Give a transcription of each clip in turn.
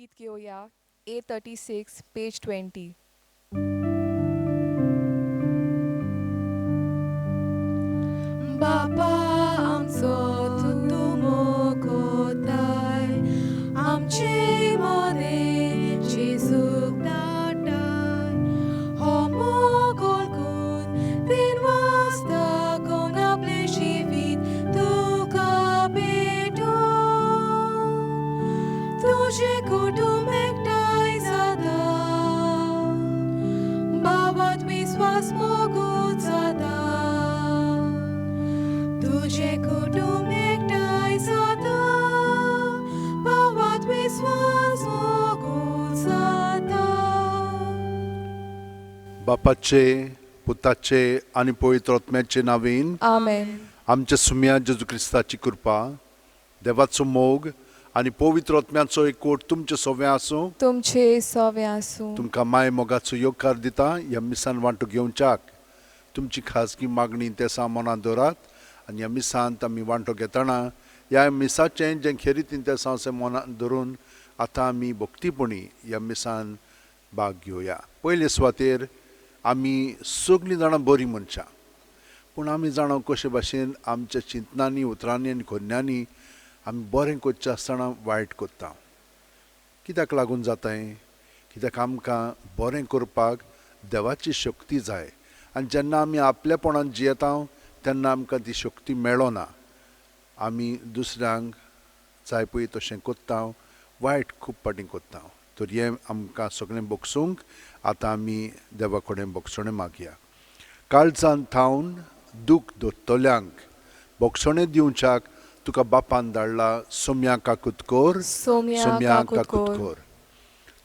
गीत घेऊया A36 page 20. बापा आमचो तूं मोगोताय आमचे मोरे जेजूक धाडटाय हो मोगोल गुण तीन वाजता कोण आपले जिवीत तुका भेटून तुझे कुटुंब एकठांय जाता बाबात विश्वास मोगूत जाता तुझे कुटुंब एकठांय जाता बाबात विश्वास मोगूत जाता. बापाचे पुताचे आणि पवित्र आत्म्याचे नावीन आमेन. आमच्या सुम्या जेजू क्रिस्ताची कृपा देवाचो मोग आणि पवित्र आत्म्याचो एकवट तुमचे सगळे आसूं. तुमचे सवे आसूं. तुमकां माय मोगाचो योगकार दिता ह्या मिसान वांटो घेवच्याक तुमची खासगी मागणी ते सामोनात दवरात आनी ह्या मिसांत आमी वांटो घेतना ह्या मिसाचें जें खेरीतीन ते सांसे मनांत धरून आतां आमी भक्तीपणी ह्या मिसान भाग घेवया. पयले सुवातेर आमी सगळीं जाणां बरीं मनशां पूण आमी जाणा कशे भाशेन आमच्या चिंतनांनी उतरांनी आनी खोन्यांनी आमी बरें करचें आसतना वायट करता. कित्याक लागून जाता हें? कित्याक आमकां बरें करपाक देवाची शक्ती जाय आनी जेन्ना आमी आपलेपणान जियेता तेन्ना आमकां ती शक्ती मेळना. आमी दुसऱ्यांक जाय पळय तशें कोत्ता वायट खूब पाटी कोत्ता. तर हें आमकां सगळें भोगसूंक आतां आमी देवा कडेन भोगसणें मागया. काळजांत थावन दूख दोत्तोल्यांक भोगसणें दिवच्याक तुका बापान धाडला सोम्या काकुतकोर सोम्या काकुतकोर.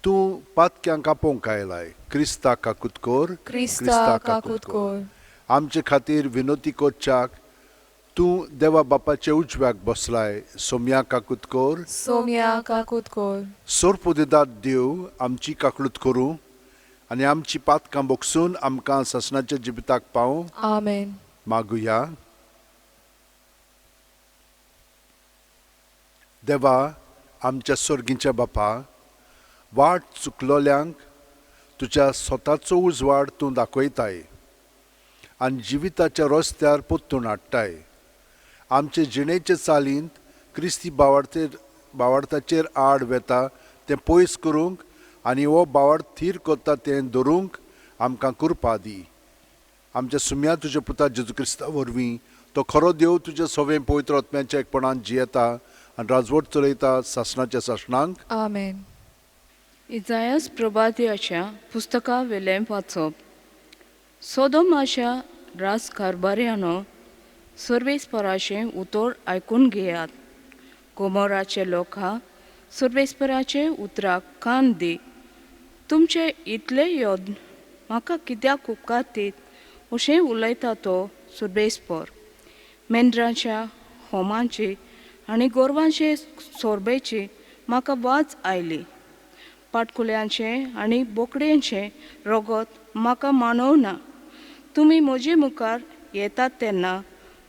तूं पातक्यांक आपोवंक आयलाय क्रिस्ता काकुतकोर क्रिस्ता काकुतकोर. आमचे खातीर विनोती करच्याक तूं देवा बापाचे उजव्याक बसलाय सोम्या काकुतकोर सोम्या काकुतकोर. सोरपुदिदाद देव आमची काकूट करूं आनी आमची पातकां भोगसून आमकां ससनाच्या जिविताक पावूं. आमेन. मागुया. देवा आमच्या सर्गीच्या बापा वाट चुकलोल्यांक तुज्या स्वताचो उजवाड तूं दाखयताय आनी जिविताच्या रस्त्यार पोत्तून हाडटाय. आमचे जिणेचे चालींत क्रिस्ती बावार्थाचेर आड वेता तें पयस करूंक आनी हो बावार्थ थीर करता तें धरूंक आमकां कृपा दी. आमच्या सुम्या तुज्या पुता जेजू क्रिस्ता वरवीं तो खरो देव तुजे सवें पवित्र आत्म्याच्या एकपणान जियेता आनी राजवट चलयता सासणाच्या सासणांक. आमेन. इजायास प्रभातियाच्या पुस्तका वेलें वाचप. सोदोमाच्या राजकारभाऱ्यानो सर्वेस्पराचें उतर आयकून घेयात. गोमोराचे लोका सर्वेस्पराचे उतराक कान दी. तुमचे इतले योद म्हाका कित्याक उपकारतीत अशें उलयता तो सर्वेस्पर. मेंद्रांच्या होमांची आनी गोरवांचे सोरबेची म्हाका वाज आयली. पाटकुल्यांचे आनी बोकड्यांचे रगत म्हाका मानवना. तुमी म्हजे मुखार येतात तेन्ना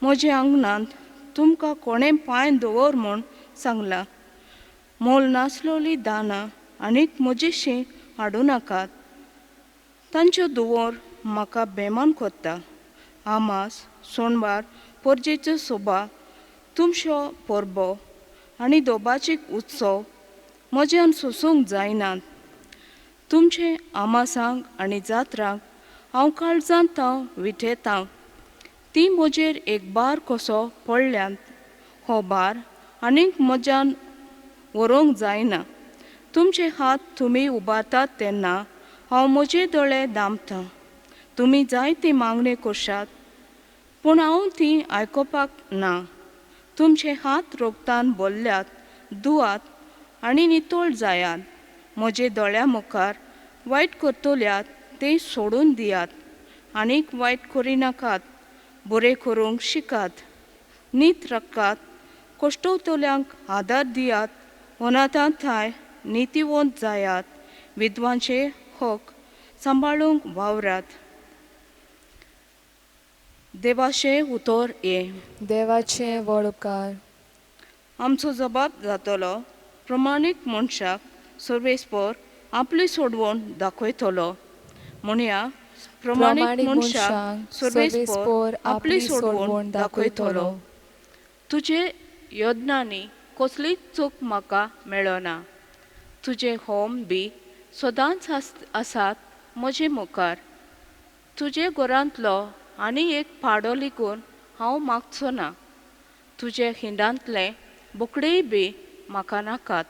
म्हज्या आंगणांत तुमकां कोणें पांय दवर म्हूण सांगलां. मोल नासलोली दानां आनीक म्हजेशी हाडूं नाकात. तांच्यो दुवर म्हाका बेमान कोत्ता. आमास सोणवार पोरजेचो सोबा तुमच्यो परबो आनी दोबाचीक उत्सव म्हज्यान सोसूंक जायनात. तुमचे आमासांक आनी जात्रांक हांव काळजांत विठयतां. ती म्हजेर एक बार कसो पडल्यात. हो बार आनीक म्हज्यान व्हरूंक जायना. तुमचे हात तुमी उबारतात तेन्ना हांव म्हजे दोळे दांबतां. तुमी जायती मागणी करशात पूण हांव ती आयकोपाक ना. तुमचे हात रोगतान भरल्यात. धुवात आनी नितळ जायात. म्हजे दोळ्या मुखार वायट करतल्यात ते सोडून दियात. आनीक वायट करिनाकात. बरें करूंक शिकात. नीत राखात. कश्टवतल्यांक आदार दियात. अनाथांताय नितीवंत जायात. विधवांचे हक सांबाळूंक वावरात. देवाचे उतर हे. देवाचे व्हड उपकार. आमचो जबाब जातलो प्रमाणीक मनशाक सर्वेस्पर आपली सोडवण दाखयतलो. म्हणया प्रमाणीक मनशाक सर्वेस्पर आपली सोडवण दाखयतलो. तुजे यत्नांनी कसलीच चूक म्हाका मेळना. तुजे होम बी सदांच आसात म्हजे मुखार. तुजे घरांतलो आनी एक पाडो लेगून हांव मागचो ना. तुजे हिंडांतले बोकडेय बी म्हाका नाकात.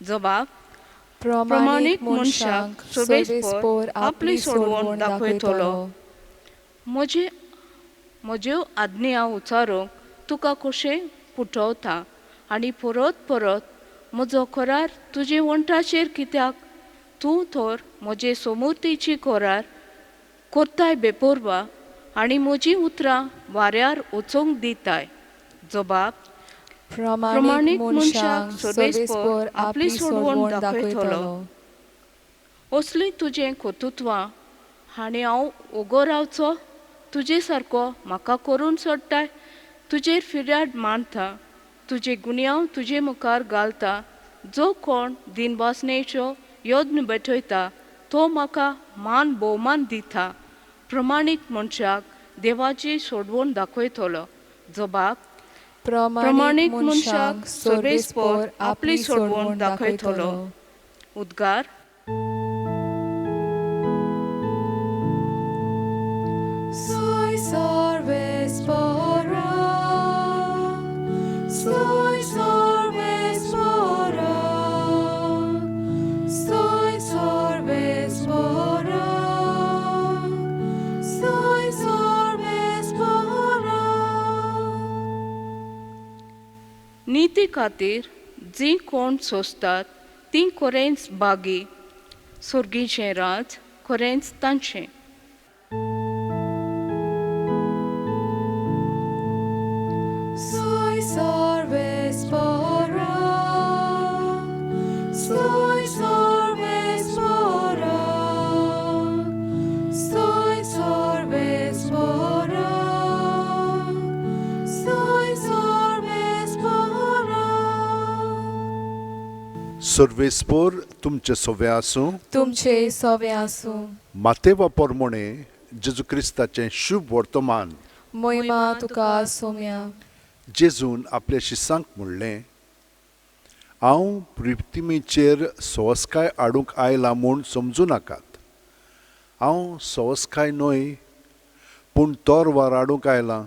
जबाब प्रमाणीक मनशाक सर्वेस्पर आपली सोडवण दाखयतलो. म्हज्यो आज्ञा उचारूंक तुका कशें पुटवता आनी परत परत म्हजो करार तुजे वंटाचेर कित्याक? तूं तर म्हजे समृद्धीची करार करताय बेपोरवा आनी म्हजीं उतरां वाऱ्यार वचूंक दिताय. जबाब प्रमाणीक मनशाक सर्वेस्पर आपली सोडवण दाखयतलो. असलीं तुजें कर्तुत्वां आनी हांव ओगो रावचो? तुजे सारको म्हाका करून सोडटाय. तुजेर फिर्याद मांडटा. तुजे गुन्यांव तुजे मुखार घालता. जो कोण दिनवासनेच्यो यत्न बेठयता तो म्हाका मान भोवमान दिता. प्रमाणीक मनशाक देवाची सोडवण दाखयतलो. जबाब प्रमाणीक मनशाक सर्वेस्पर आपली सोडवण दाखयतलो. उद्गार Soy सर्वेस्परा, soy सर्वेस्परा, soy सर्वेस्परा, soy सर्वेस्परा. नीती खातीर जी कोण सोंसतात ती खरेंच बागी. सुर्गीचें राज खरेंच तांचें. Soy सर्वेस्परा, soy सर्वेस्परा, soy सर्वेस्परा, soy सर्वेस्परा. सर्वेस्पर तुमचे सवे आसूं. तुमचे सवे आसूं. मातेवा पोरमोणे जेजू क्रिस्ताचें शुभ वर्तमान. मोहिमा तुका सोम्या. जेजून आपल्या शिसांक म्हणलें, हांव पृथ्वीचेर संस्काय हाडूंक आयलां म्हूण समजूं नाकात. हांव संस्काय न्हय पूण तोर वार हाडूंक आयलां.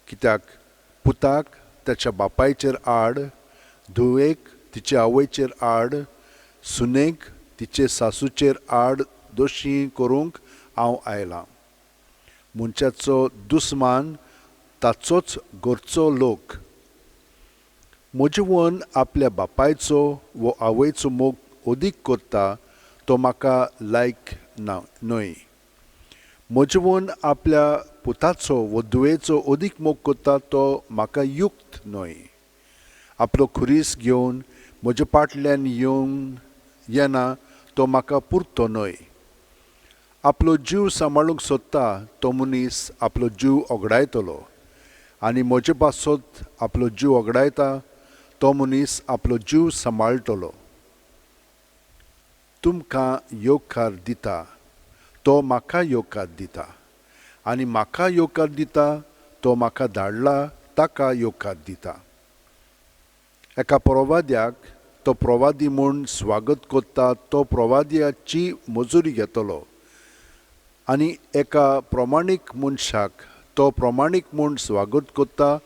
कित्याक पुताक ताच्या बापायचेर आड, धुवेक तिचे आवयचेर आड, सुनेक तिचे सासूचेर आड दोशी करूंक हांव आयलां. मनशाचो दुस्मान ताचोच घरचो लोक. म्हजेवन आपल्या बापायचो वो आवयचो मोग ओदीक करता तो म्हाका लायक न्हय. म्हजेवन आपल्या पुताचो वो धुवेचो ओदीक मोग करता तो म्हाका युक्त न्हय. आपलो खुरीस घेवन म्हजे फाटल्यान येना तो म्हाका पुरतो न्हय. आपलो जीव सांबाळूंक सोदता तो मनीस आपलो जीव ओगडायतलो, आनी म्हजे पासत आपलो जीव ओगडायता तो मनीस आपलो जीव सांबाळटलो. तुमकां येवकार दिता तो म्हाका येवकार दिता, आनी म्हाका येवकार दिता तो म्हाका धाडला ताका येवकार दिता. एका प्रवाद्याक तो प्रवादी म्हूण स्वागत करता तो प्रवाद्याची मजुरी घेतलो, आनी एका प्रमाणीक मनशाक तो प्रमाणीक म्हूण स्वागत करता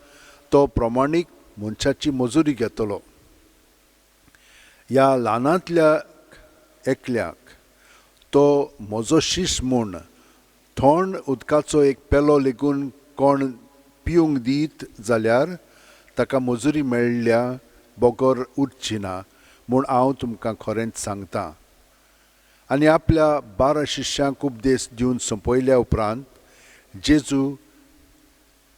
तो प्रमाणीक मनशाची मजुरी घेतलो. ह्या ल्हानांतल्या एकल्याक तो म्हजो शिश म्हूण थोंड उदकाचो एक पेलो लेगून कोण पिवंक दीत जाल्यार ताका मजुरी मेळ्ळ्या बोगोर उरची ना म्हूण हांव तुमकां खरेंच सांगतां. आनी आपल्या 12 शिश्यांक उपदेश दिवन सोंपयल्या उपरांत जेजू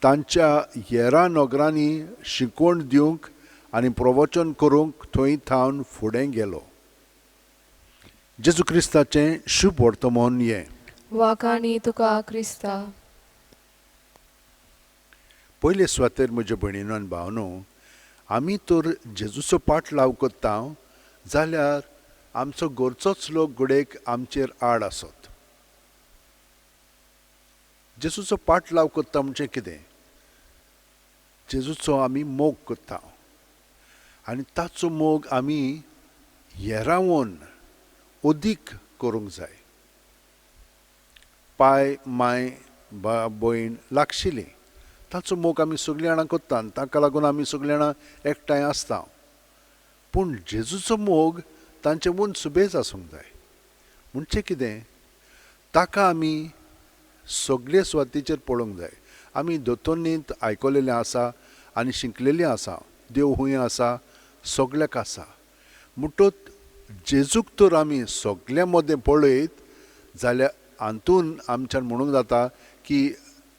तांच्या हेरां नोगरांनी शिकवण दिवंक आनी प्रवचन करूंक थंय थावन फुडें गेलो. जेजू क्रिस्ताचें शुभ वर्तमान हें. वाकानी तुका क्रिस्ता. पयले स्वातेर म्हज्या भयणीनो आनी भावनो, आमी तर जेजूचो पाट लाव करता जाल्यार आमचो गोरचोच लोक गुडेक आमचेर आड आसत. जेजूचो पाटलाव करता म्हणजे कितें? जेजूचो आमी मोग करता आनी ताचो मोग आमी हेरावन अदीक करूंक जाय. पाय माय भयण लागशिली ताचो मोग आमी सगळीं जाणां करता आनी ताका लागून आमी सगळीं जाणां एकठांय आसता. पूण जेजूचो मोग तांचे मून सुबेज आसूंक जाय. म्हणजे कितें? ताका आमी सगळे सुवातीचेर पळोवंक जाय. आमी दोतोरनींत आयकलेलें आसा आनी शिकलेलीं आसा, देव हूंय आसा, सगळ्याक आसा. म्हणटच जेजूक तर आमी सगळे मदें पळयत जाल्यार हातून आमच्यान म्हणूंक जाता की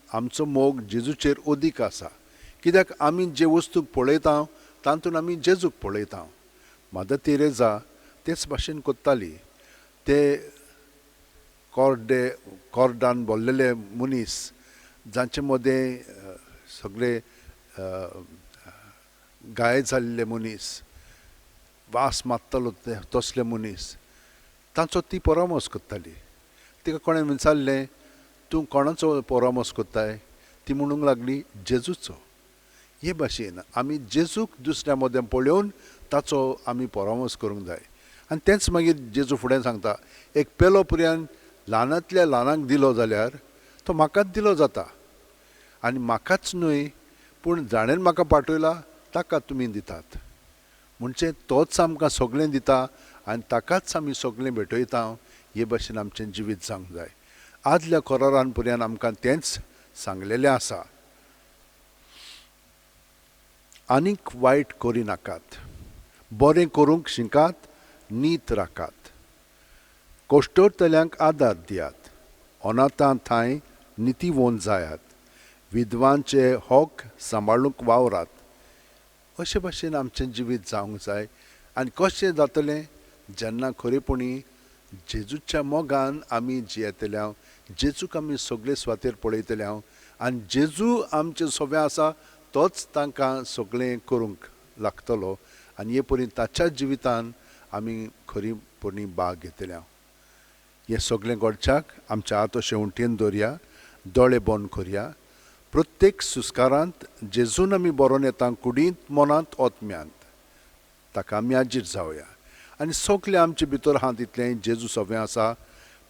आमचो मोग जेजूचेर अदीक आसा. कित्याक आमी जे वस्तूक पळयता तातूंत आमी जेजूक पळयता. मदर तेरेसा तेच भाशेन करताली. ते कोर्डान भरलेले मनीस जांचे मदें सगळे घाय जाल्ले मनीस, वास मारतालो तसले मनीस, तांचो ती परामर्श करताली. तिका कोणें विचारलें, तूं कोणाचो परामर्श करताय? ती म्हणूंक लागली, जेजूचो. हे भाशेन आमी जेजूक दुसऱ्या मदें पळोवन ताचो आमी परामर्श करूंक जाय. आनी तेंच मागीर जेजू फुडें सांगता, एक पेलो पुर्यान ल्हानांतल्या ल्हानांक दिलो जाल्यार तो म्हाकाच दिलो जाता. आनी म्हाकाच न्हय पूण जाणेन म्हाका पाठयला ताका तुमी दितात. म्हणजे तोच आमकां सगळें दिता आनी ताकाच आमी सगळें भेटयता. हे भाशेन आमचें जिवीत जावंक जाय. आदल्या कोरारान पुर्यान आमकां तेंच सांगलेलें आसा. आनीक वायट करिनाकात, बरें करूंक शिकात, नीत राखात, कोश्टोरतल्यांक आदार दियात, अनाथां थंय नितीवोन जायात, विधवांचे हक सांबाळूंक वावरात. अशे भाशेन आमचें जिवीत जावंक जाय. आनी कशें जातलें? जेन्ना खरेपणी जेजूच्या मोगान आमी जियेतल्या, जेजूक आमी सगळे सुवातेर पळयतल्या आनी जेजू आमचें सगळें आसा तोच तांकां सगळें करूंक लागतलो. आनी हे परी ताच्या जिवितान आमी खरीपणी भाग घेतल्या. हे सगळें घडच्याक आमच्या हात अशें उंटेन दवरया, दोळे बंद करया. प्रत्येक सुस्कारांत जेजून आमी बरोवन येता, कुडींत, मनांत, ओतम्यांत. ताका आमी आजीर जावया. आनी सगळें आमचे भितर आहा तितलें जेजू सगळें आसा,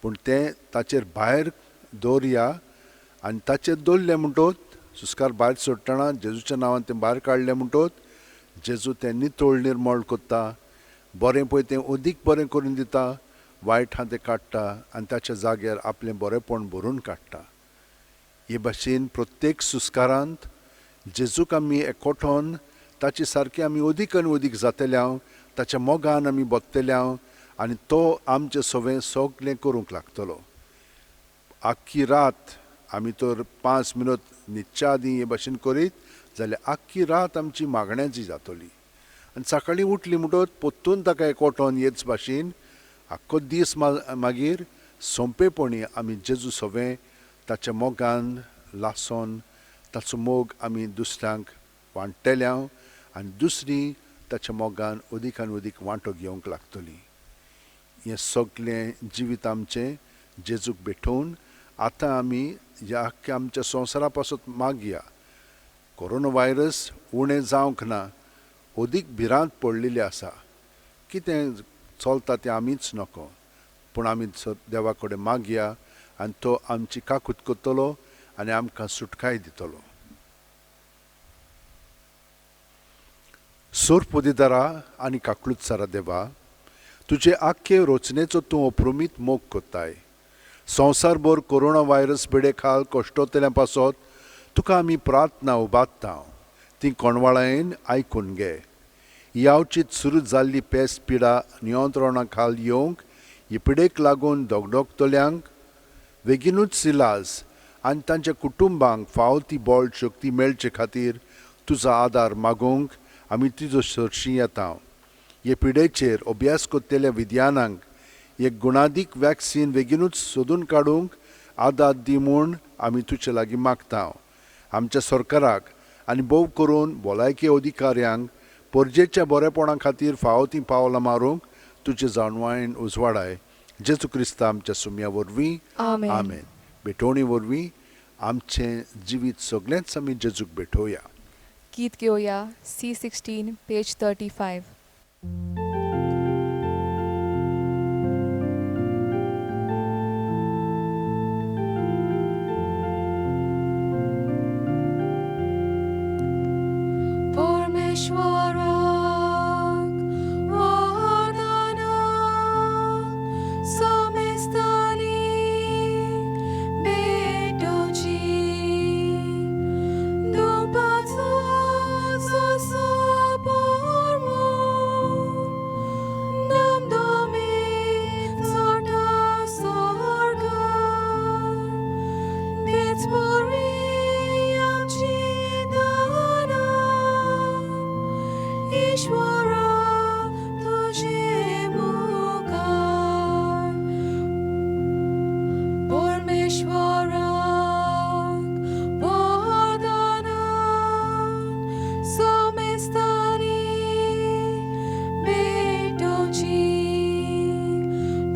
पूण तें ताचेर भायर दवरया. आनी ताचेर दवरलें म्हणटच सुस्कार भायर सोडटना जेजूच्या नांवान तें भायर काडलें म्हणटच जेजू तें नितळ निर्मळ करता. बरें पळय तें अदीक बरें करून दिता, वायट आहा तें काडटा आनी ताच्या जाग्यार आपलें बरेंपण भरून काडटा. हे भाशेन प्रत्येक सुस्कारांत जेजूक आमी एकवटोन ताचे सारकें आमी अदीक आनी अदीक जातल्या, ताच्या मोगान आमी बगतल्या आनी तो आमचें सगळें करूंक लागतलो. आख्खी रात आमी तर 5 मिनट न्हिदच्या आदीं हे भाशेन करीत जाल्यार आख्खी रात आमची मागण्याची जातली. आनी सकाळीं उठली म्हणटच पोत्तून ताका एकवटोन हेच भाशेन आख्खो दीस मागीर सोंपेपणी आमी जेजू सगळें ताच्या मोगान लासन ताचो मोग आमी दुसऱ्यांक वांटतल्या आनी दुसरीं ताच्या मोगान अदीक आनी अदीक वांटो घेवंक लागतलीं. हें सगळें जिवीत आमचें जेजूक भेटोवन आतां आमी ह्या आख्ख्या आमच्या संवसारा पासून मागया. कोरोना व्हायरस उणें जावंक ना. अदीक भिरांत पडलेली आसा. कितें चलता तें आमीच नको, पूण आमी देवा कडेन मागया आनी तो आमची काकूट करतलो आनी आमकां सुटकाय दितलो. सोर पोदिदारा आनी काकूटसारा देवा, तुजे आख्खे रचनेचो तूं अप्रुमीत मोग करताय. संवसारभर कोरोना व्हायरस बेडे खाल कश्टोतल्या पासत तुका आमी प्रार्थना उबारता. ती कोणवाळायेन आयकून घे. यावचीत सुरू जाल्ली पेस्त पिडा नियंत्रणा खाल येवंक हे पिडेक लागून दोगदोगतल्यांक बेगीनूच सिलास आनी तांच्या कुटुंबांक फावो ती बळ शक्ती मेळचे खातीर तुजो आदार मागूंक आमी तुजो सरशी येता. हे पिडेचेर अभ्यास करतल्या विद्यानांक एक गुणादीक वॅक्सीन बेगीनूच सोदून काडूंक आदार दी म्हूण आमी तुजे लागीं मागता. आमच्या सरकाराक आनी भोव करून भलायकी अधिकाऱ्यांक परजेच्या बरेपणा खातीर फावो तीं पावलां मारूंक तुझे जाणवायन उजवाडाय जेजू क्रिस्त आमच्या सुम्या वरवीं Amen. आमेन. भेटोवणी वरवीं आमचें जिवीत सगळेंच आमी जेजूक भेटोवया. Git Gyoya, C16, page 35. परमेश्वराक वंदना समेस्तानी भेटोवची दुपाचो सोंसो परमो दमदमे चोटा स्वर्गार तेच बरी आमची दाना ईश्वरा तुझे मुखार परमेश्वराक वंदना समेस्तानी भेटोवची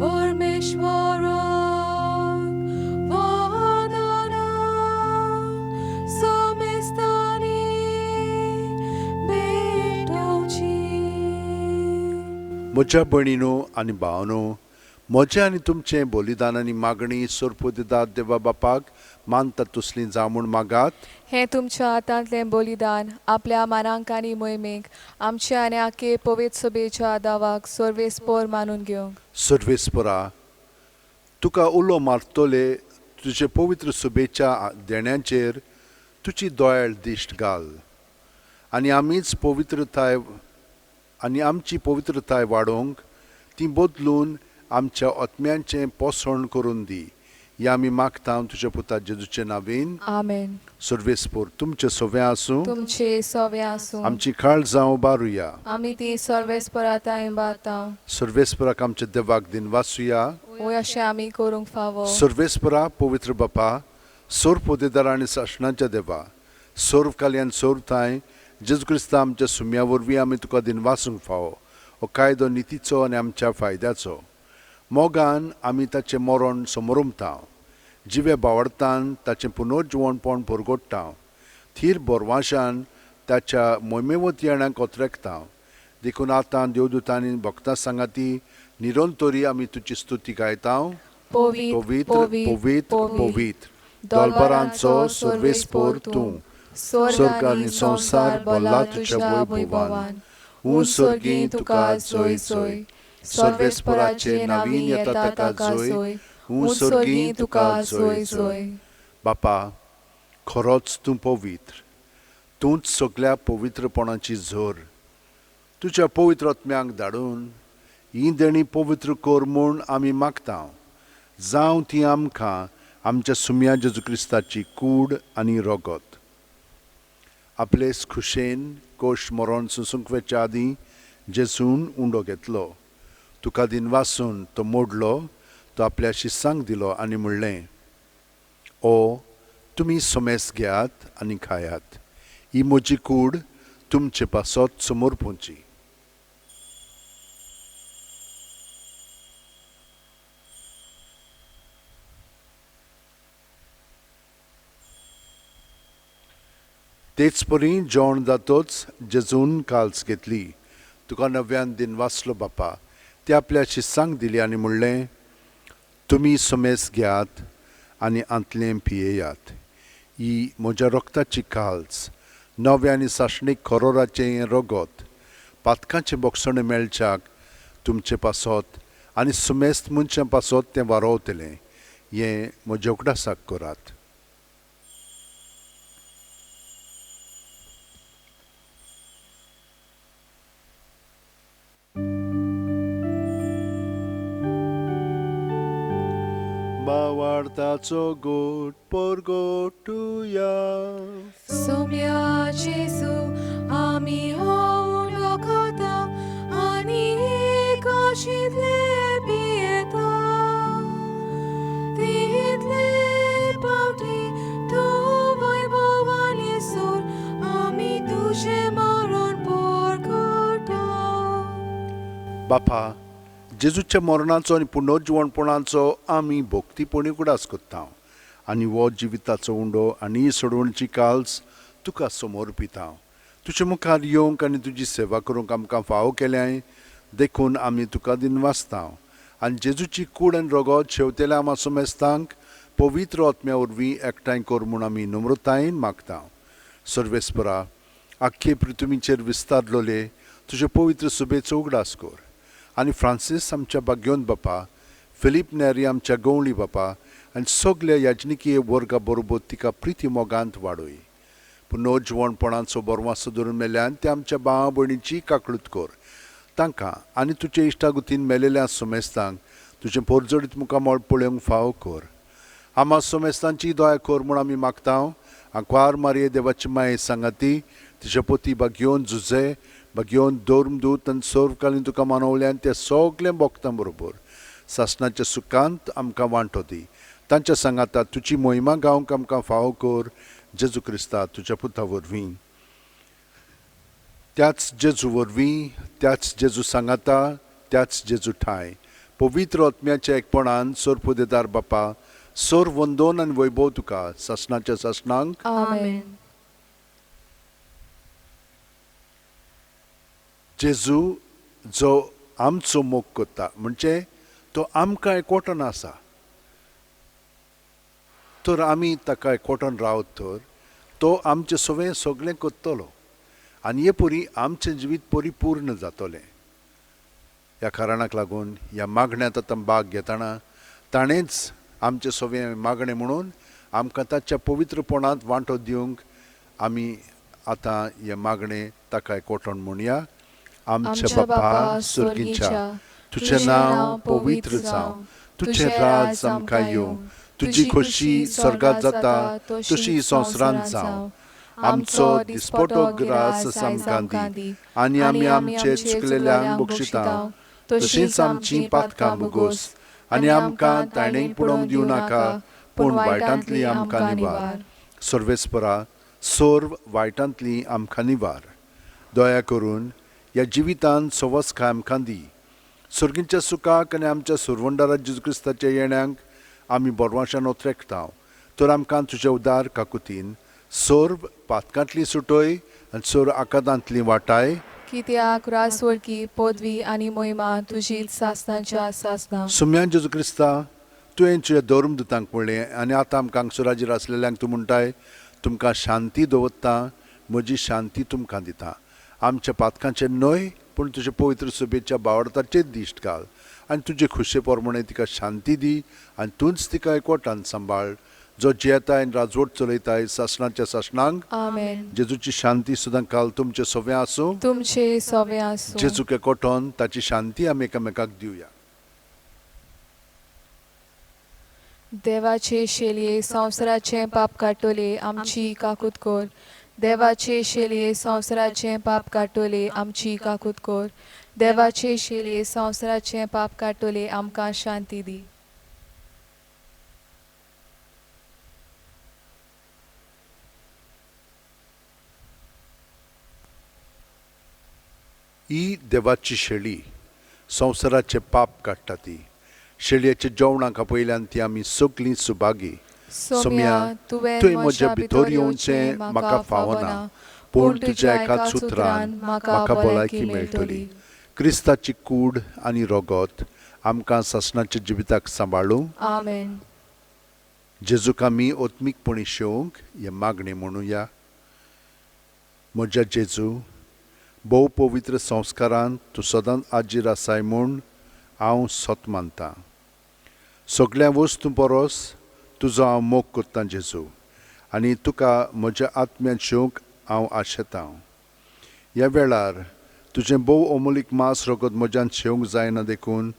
परमेश्वराक वंदना समेस्तानी भेटोवची. म्हज्या भयणीनो आनी भावनो, म्हजें आनी तुमचें बलिदान आनी मागणी सोरपो दितात देवा बापाक मानता तसलीं जावं म्हूण मागात. हें तुमच्या हातांतलें बलिदान आपल्या मानांकानी मोहिमेक आमच्या आनी आखे पवित्र सभेच्या दावाक सर्वेस्पर मानून घेवंक. सर्वेस्परा, तुका उलो मारतले तुजे पवित्र सुबेच्या देण्यांचेर तुजी दोळ्याळ दिश्ट घाल आनी आमची पवित्रताय वाडोवंक ती बदलून आमच्या आत्म्यांचें पोसण करून दी. हें आमी मागता तुज्या पुता जेजूचे नांवेन. Amen. सर्वेस्पर तुमचे सोवें आसूं. तुमचे सवे आसूं. आमची काळजां बारुया. आमी ती सर्वेस्पराताय बाताव. सर्वेस्पराक आमच्या देवाक दिन वासुया. वय अशें आमी करूंक फावो. सर्वेस्परा पवित्र बापा, सोर पोदेदार आनी शासनाच्या देवा, सोर्व काल्यान सोरताय जेजू क्रिस्त आमच्या सुम्या वरवीं आमी तुका दिन वासूंक फावो. हो कायदो नितीचो आनी आमच्या फायद्याचो. मोगान आमी ताचें मरण समोरुमता. जिवे बावडतान ताचें पुनर्जिवणपण परगोडटा. थीर बोरवाशान ताच्या मोहिमेवत येण्याक कोतरेकता. देखून आतां देवदूतांनी भक्तां सांगाती निरंतरी आमी तुजी स्तुती गायता. पवित्र, पवित्र पवित्र, पवित्र पवित्र. पवित्र दोलबरांचो सर्वेस्पर तूं. स्वर्ग आनी संसार भल्ला तुज्या वैभवान. सर्गी तुका जोय जोय. सर्वेस्पराचे नवीन येता ताका जोय. सर्गी तुका जोय जोय. बापा, खरोच तूं पवित्र. तूंच सगळ्या पवित्रपणाची झर. तुज्या पवित्र आत्म्याक धाडून ही देणी पवित्र कर म्हूण आमी मागता. जावं ती आमकां आमच्या सुम्या जेजू क्रिस्ताची कूड आनी रगत. आपलेच खुशेन कोश मरण सुसुंकवेच्या आदीं जेजून उंडो घेतलो. तुका दिन वासून तो मोडलो. तो आपल्या शिस्सांक दिलो आनी म्हणलें, ओ तुमी सोमेस घेयात आनी खायात. ही म्हजी कूड तुमचे पासत समोर पोंची. तेच परी जेवण जातोच जेजून काल्स घेतली. तुका नव्यान दिन वाचलो बापा. ते आपल्या शिस्सांक दिली आनी म्हणलें, तुमी सोमेस घेयात आनी आंतलें पियेयात. ही म्हज्या रक्ताची काल्स, नवे आनी साशणीक खरोराचें रगत, पातकांचें बोगसणें मेळच्याक तुमचे पासत आनी सुमेस्त मनशां पासत तें वारोवतलें. हें म्हज्या उगडासाक करात. बावार्ताचो गोट परगोटुया. सोम्या जेजू आमी होऊन खाता आनी एकाशीतले पियेता. तितले पावटी तूं वैभवान येसूर आमी तुजें मरण परगोटा. बापा, जेजूच्या मरणाचो आनी पुनर्जीवणपणाचो आमी भोक्तीपणी उगडास कोत्ता आनी हो जिविताचो उंडो आनी सोडवणची काल्स तुका समोर पिता. तुजे मुखार येवंक आनी तुजी सेवा करूंक आमकां फावो केल्याय देखून आमी तुका दिन वाचता आनी जेजूची कूड आनी रगत शेवतेल्या आमा सुमेस्तांक पवित्र आत्म्या वरवीं एकठांय कर म्हूण आमी नम्रतायेन मागता. सर्वेस्परा आख्खे पृथ्वीचेर विस्तारलोले तुजे पवित्र सुबेचो उगडास कर आनी फ्रांसीस आमच्या भाग्योन बापा, फिलीप नेरी आमच्या गवळी बापा आनी सगल्या याजनिकीय वर्गा बरोबर तिका प्रिती मोगांत वाडय. पुनर्जीवणपणाचो बरवासो धरून मेल्यान ते आमच्या भावा भयणीची काकळूत कर. तांकां आनी तुजे इश्टागुतीन मेलेल्या सुमेस्तांक तुजें पोरजडीत मुखामळ पळोवंक फावो कर. आमा सुमेस्तांची दया कर म्हूण आमी मागता. आंकवार मारये देवाची माये सांगाती तिचे पोती भाग्योन झुजे भाग्योन दोर्मदूत आनी सर्वकालीन तुका मानवल्यान ते सगळे भोगतां बरोबर सासणाच्या सुखांत आमकां वांटो दी. तांच्या सांगाता तुजी मोहिमा गावंक आमकां फावो कर. जेजू क्रिस्ता तुज्या पुता वरवीं, त्याच जेजू वरवीं, त्याच जेजू सांगाता, त्याच जेजू ठाय पवित्र आत्म्याच्या एकपणान सोरपुदेदार बापा सोर वंदन आनी वैभव तुका सासणाच्या सासणांक. आमेन. जेजू जो आमचो मोग कोत्ता म्हणजे तो आमकां एकवटन आसा तर आमी ताका एकवटन रावत तर तो आमचें सगळें कोत्तलो आनी हे परी आमचें जिवीत परिपूर्ण जातलें. ह्या कारणाक लागून ह्या मागण्यांत आतां भाग घेतना ताणेंच आमचें सगळें मागणें म्हणून आमकां ताच्या पवित्रपणांत वांटो दिवंक आमी आतां हे मागणें ताका एकवटन म्हणया. आमच्या बापा सुर्गीच्या तुजें नांव पवित्र जावं, तुजें राज आमकां येवं, तुजी खोशी स्वर्गांत जाता तशी संवसारांत जावं. आमचो दिसपटो ग्रास आमकां दी आनी आमी आमचे चुकलेल्यांक बक्षिता तशींच आमचीं पातकां बुगोस आनी आमकां ताणें पडोवंक दिवं नाका पूण वायटांतली आमकां निवार. सर्वेस्परा सोर्व वायटांतली आमकां निवार. दया करून ह्या जिवितांत सवस्काय आमकां दी. सर्गीच्या सुखाक आनी आमच्या सुरवंडारा जेजू क्रिस्ताच्या येण्याक आमी बोरवाशान ओत्रेकता तर आमकां तुज्या उदार काकुतीन सोर्व पातकांतली सुटोय आनी सोर आकादांतली वाटाय. कित्याक रासवडकी पदवी आनी मोहिमा तुजीच सासणाच्या सासणां. सुम्यान जेजू क्रिस्ता तुवें तुज्या दोर्मदुतांक म्हणलें आनी आतां आमकां हांगसराजीर आसलेल्यांक तूं म्हणटाय तुमकां शांती दवरता, म्हजी शांती तुमकां दिता. आमच्या पातकांचेर न्हय पूण तुजे पवित्र सुबेच्या बावडताचेर दिश्ट घाल आनी तुजे खुशे पोरमणे तिका शांती दी आनी तूंच तिका एकवटान सांबाळ जो जियेताय आनी राजवट चलयताय सासणाच्या सासणांक. आमेन. जेजूची शांती सुद्दां काल तुमचे सगळें आसूं. तुमचे सवे आसूं. जेजूक एकवटोन ताची शांती आमी एकामेकाक दिवया. देवाचे शेलये संवसाराचें पाप काडटले आमची काकूत कोर. देवाचे शेलये संवसाराचें पाप काडटले आमची काकूत कोर. देवाचे शेलये संवसाराचें पाप काडटले आमकां शांती दी. ही देवाची शेळी संवसाराचे पाप काडटा ती. शेळयेच्या जेवणाक पयल्यान ती आमी सगळीं सुभागी. सोम्या तुवें म्हज्या भितर येवचें म्हाका फावना पूण तुज्या एकाच सुत्रान म्हाका भलायकी मेळटली. क्रिस्ताची कूड आनी रगत आमकां सासणाच्या जिविताक सांबाळूं. आमेन. जेजूक आमी ओत्मीकपणी शेवंक हे मागणी म्हणुया. म्हज्या जेजू भोव पवित्र संस्कारांत तूं सदांच आजीर आसाय म्हूण हांव सत मानतां. सगळ्या वस्तू परस तुजो हांव मोग करतां जेजू आनी तुका म्हज्या आत्म्यान शेवंक हांव आशेतां. ह्या वेळार तुजें भोव अमोलीक मांस रगत म्हज्यान शेवंक जायना देखून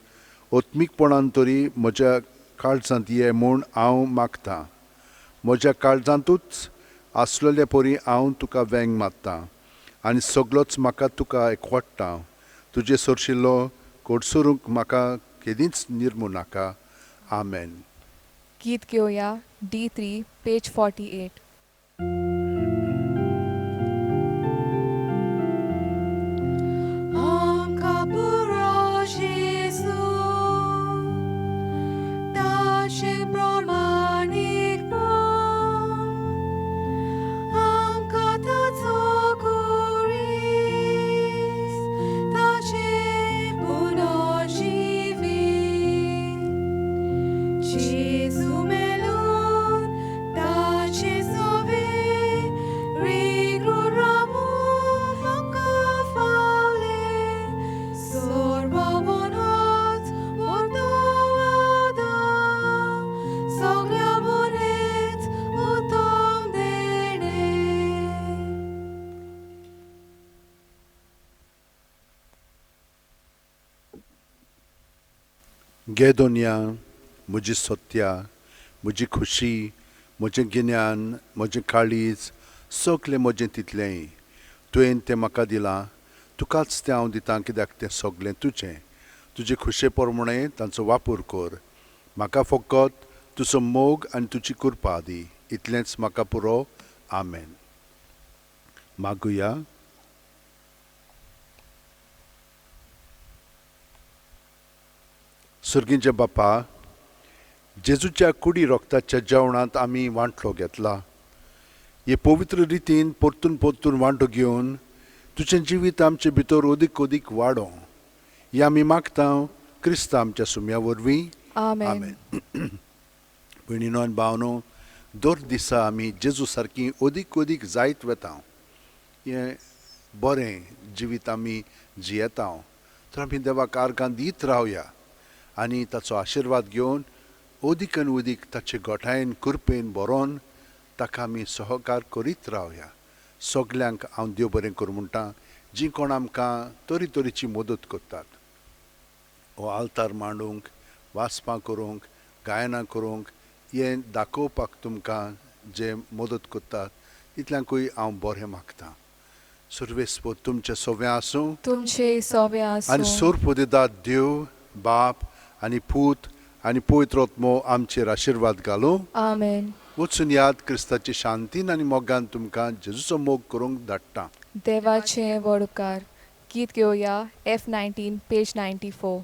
ओत्मीकपणान तरी म्हज्या काळजांत ये म्हूण हांव मागतां. म्हज्या काळजांतूच आसलेले परी हांव तुका वेंग मारतां आनी सगळोच म्हाका तुका एकवटटा. तुजे सरशिल्लो कोडसुरूंक म्हाका केदींच निर्मू नाका. आमेन. गीत घेवया. D3 page 48. आमकां पुरो जेजू गे दुनिया म्हजी सत्या, म्हजी खुशी, म्हजें गिन्यान, म्हजें काळीज, सगलें म्हजें तितलेंय तुवें तें म्हाका दिलां. तुकाच तें हांव दितां कित्याक तें सगलें तुजें. तुजे खुशे प्रमाणें तांचो वापर कर. म्हाका फकत तुजो मोग आनी तुजी कृपा दी. इतलेंच म्हाका पुरो. आमेन. मागुया. सुर्गींचे बापा, जेजूच्या कुडी रोगताच्या जेवणांत आमी वांटलो घेतला. हे पवित्र रितीन परतून परतून वांटो घेवन तुजें जिवीत आमचे भितर अदीक अदीक वाडो. हें आमी मागता क्रिस्त आमच्या सुम्या वरवीं. Amen. भयणीनो आनी भावनो, दर दिसा आमी जेजू सारकीं अदीक अदीक जायत वेता. हें बरें जिवीत आमी जियेता. तर आमी देवाक आर्गां दीत रावया आनी ताचो आशिर्वाद घेवन अदीक आनी अदीक ताचे गोठायेन कृपेन बरोवन ताका आमी सहकार करीत रावया. सगल्यांक हांव देव बरें करूं म्हणटा, जीं कोण आमकां तरे तरेची मदत करतात. हो आल्तार मांडूंक, वाचपां करूंक, गायनां करूंक, हें दाखोवपाक तुमकां जे मदत करतात, इतल्यांकूय हांव बरें मागतां. सर्वेस्पर तुमचें सवें आसूं तुमचे सवे आनी आसूं. सोर्प दितात देव, बाप आनी पूत आनी पवित्र आत्मो आमचेर आशिर्वाद घालूं. Amen. वचून याद क्रिस्ताची शांतीन आनी मोगान तुमकां जेजूचो मोग करूंक धाडटा. देवाचे वडकार. गीत घेवया F19 पेज 94.